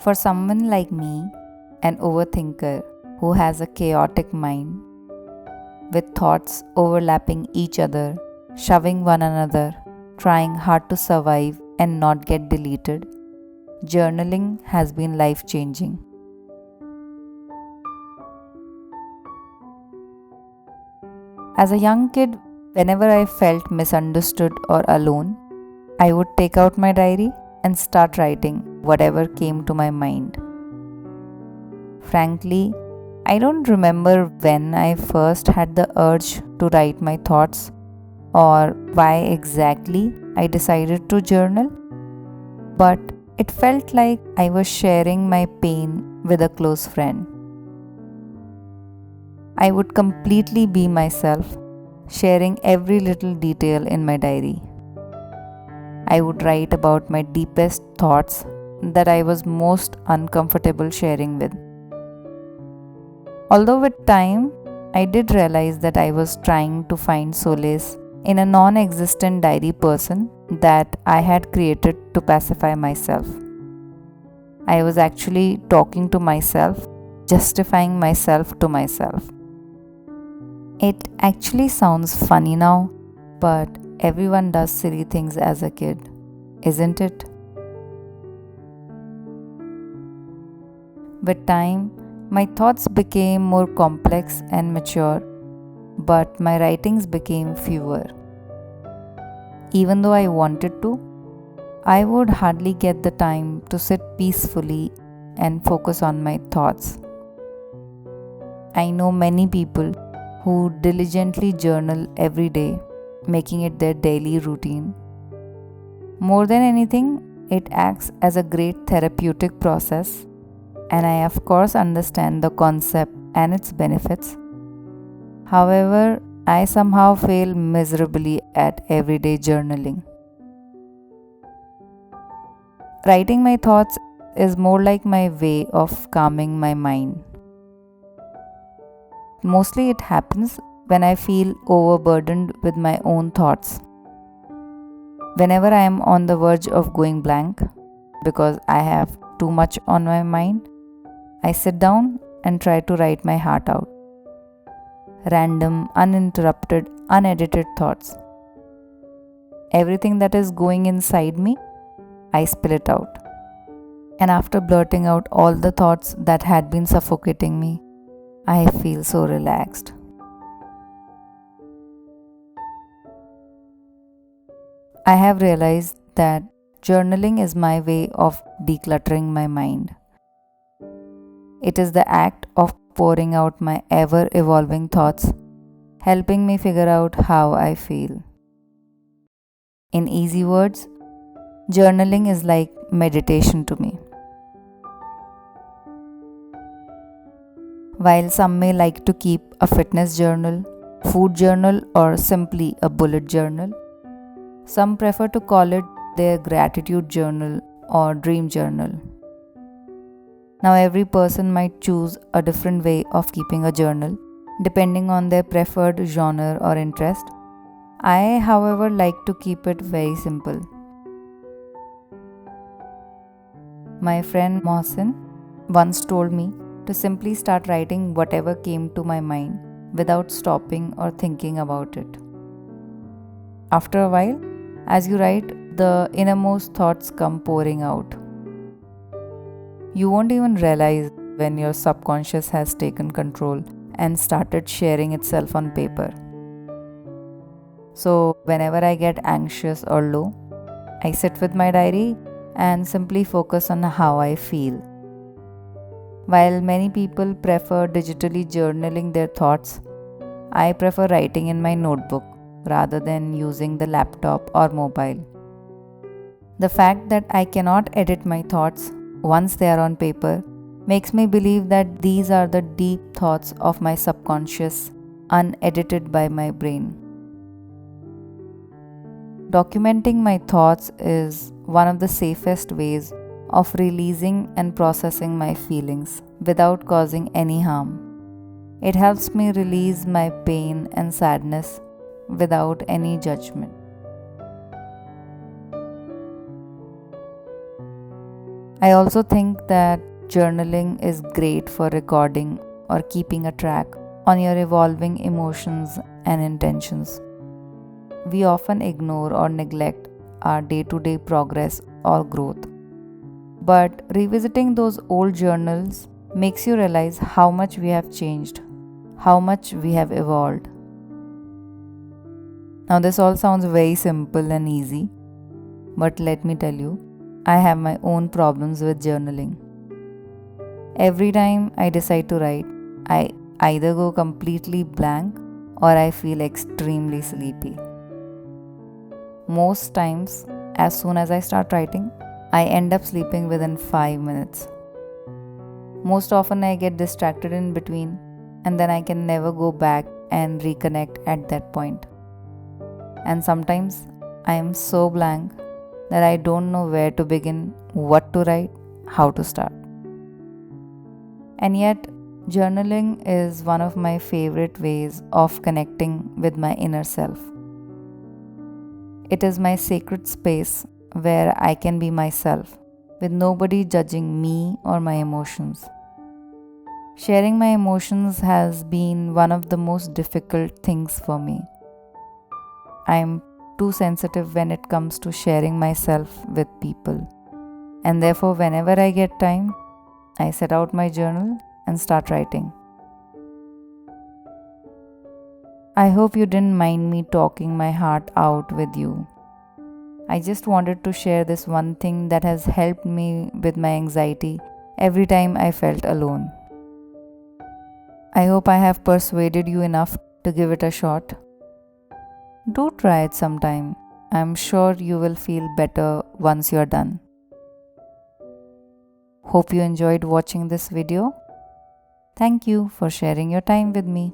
For someone like me, an overthinker who has a chaotic mind with thoughts overlapping each other, shoving one another, trying hard to survive and not get deleted, journaling has been life changing. As a young kid, whenever I felt misunderstood or alone, I would take out my diary and start writing whatever came to my mind. Frankly, I don't remember when I first had the urge to write my thoughts or why exactly I decided to journal, but it felt like I was sharing my pain with a close friend. I would completely be myself, sharing every little detail in my diary. I would write about my deepest thoughts that I was most uncomfortable sharing with. Although with time, I did realize that I was trying to find solace in a non existent diary person that I had created to pacify myself. I was actually talking to myself, justifying myself to myself. It actually sounds funny now, but everyone does silly things as a kid, isn't it? With time, my thoughts became more complex and mature, but my writings became fewer. Even though I wanted to, I would hardly get the time to sit peacefully and focus on my thoughts. I know many people who diligently journal every day, making it their daily routine. More than anything, it acts as a great therapeutic process, and I, of course, understand the concept and its benefits. However, I somehow fail miserably at everyday journaling. Writing my thoughts is more like my way of calming my mind. Mostly it happens when I feel overburdened with my own thoughts. Whenever I am on the verge of going blank because I have too much on my mind, I sit down and try to write my heart out. Random, uninterrupted, unedited thoughts. Everything that is going inside me, I spill it out. And after blurting out all the thoughts that had been suffocating me, I feel so relaxed. I have realized that journaling is my way of decluttering my mind. It is the act of pouring out my ever evolving thoughts, helping me figure out how I feel. In easy words, journaling is like meditation to me. While some may like to keep a fitness journal, food journal, or simply a bullet journal, some prefer to call it their gratitude journal or dream journal. Now, every person might choose a different way of keeping a journal depending on their preferred genre or interest. I, however, like to keep it very simple. My friend Mohsin once told me to simply start writing whatever came to my mind without stopping or thinking about it. After a while, as you write, the innermost thoughts come pouring out. You won't even realize when your subconscious has taken control and started sharing itself on paper. So, whenever I get anxious or low, I sit with my diary and simply focus on how I feel. While many people prefer digitally journaling their thoughts, I prefer writing in my notebook rather than using the laptop or mobile. The fact that I cannot edit my thoughts once they are on paper makes me believe that these are the deep thoughts of my subconscious, unedited by my brain. Documenting my thoughts is one of the safest ways of releasing and processing my feelings without causing any harm. It helps me release my pain and sadness without any judgment. I also think that journaling is great for recording or keeping a track on your evolving emotions and intentions. We often ignore or neglect our day to day progress or growth. But revisiting those old journals makes you realize how much we have changed, how much we have evolved. Now, this all sounds very simple and easy, but let me tell you, I have my own problems with journaling. Every time I decide to write, I either go completely blank or I feel extremely sleepy. Most times, as soon as I start writing, I end up sleeping within 5 minutes. Most often, I get distracted in between, and then I can never go back and reconnect at that point. And sometimes, I am so blank that I don't know where to begin, what to write, how to start. And yet, journaling is one of my favorite ways of connecting with my inner self. It is my sacred space where I can be myself with nobody judging me or my emotions. Sharing my emotions has been one of the most difficult things for me. I am too sensitive when it comes to sharing myself with people, and therefore, whenever I get time, I set out my journal and start writing. I hope you didn't mind me talking my heart out with you. I just wanted to share this one thing that has helped me with my anxiety every time I felt alone. I hope I have persuaded you enough to give it a shot. Do try it sometime. I'm sure you will feel better once you're done. Hope you enjoyed watching this video. Thank you for sharing your time with me.